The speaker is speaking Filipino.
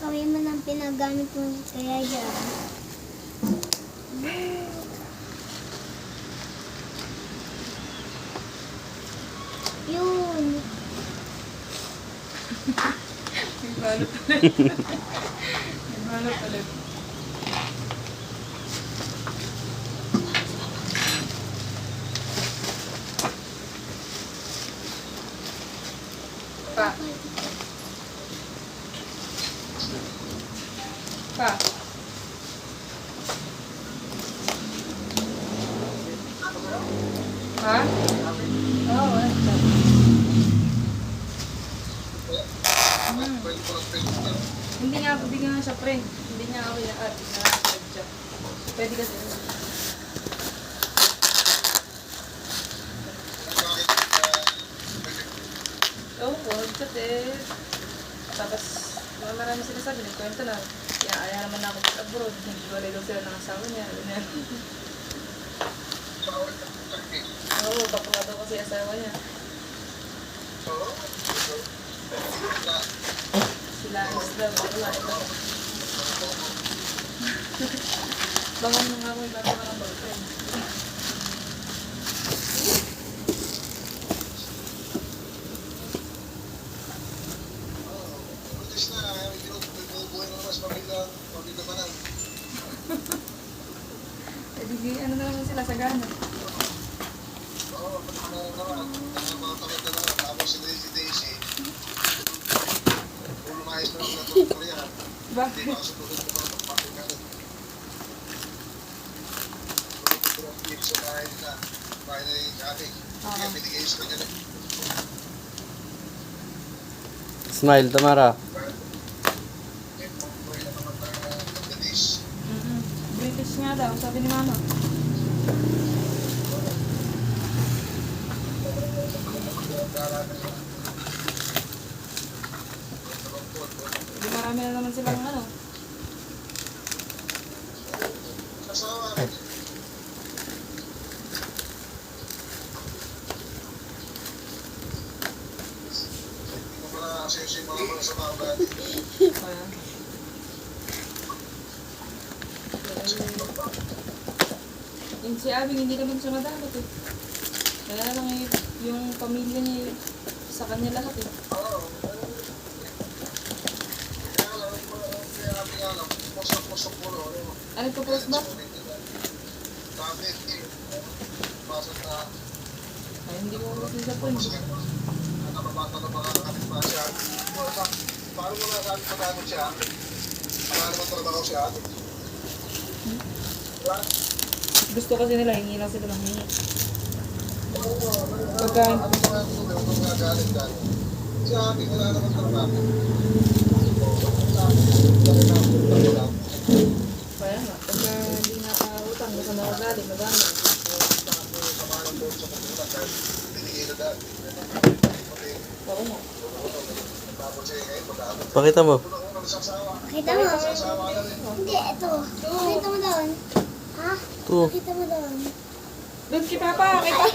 Kami man ang pinagamit mo kaya dyan. Yun. May balot ulit. May balot ulit. Pa. Pa. Ha? Oo, wala ka. Hindi nga ako bigyan nga siya, friend. Hindi niya ako i-add. Na-add siya. Pwede kasi. Oo, chat eh. Tapos, marami sinasabi, nagkwento na. Kaya naman ako abroad. Wala daw sila ng asawa niya. Ganyan. Oo, bakla daw kasi asawa niya. Sila is daw, bakla. Bangon mo nga ako yung bata ng boyfriend. Di, ano na naman sila, sagana. Oo, tapos si Daisy. Lumayas na lang na ito ko yan. Bakit? Hindi makasutulog ko pa ng pati ka rin. Tulog ko ng flip sa bahay nila. Bahay na yung ating. Kaya binigay sa kanya rin. Smile, Tamara. British nga daw, sabi ni Mama. Hindi marami na naman silang ano. Kaya. Yung si Abing, hindi naman siya madamot eh. Kaya lang eh, yung pamilya niya sa kanya lahat eh. Ano po post ba? Ay, hindi ko ulit sa point. Paano mo nasabi pa namin siya? Paano mo trabaho siya? Gusto kasi nila, hingi lang sila ng hingi. Pagkain. Siya, wala naman trabaho. Kaya nga, pagka hindi nakautang, baka nakagaling, madami. Oo nga. Pakita mo. Pakita mo. Hindi, ito. Pakita mo doon. Ha? Ito. Pakita mo doon. Doon si Papa, kita.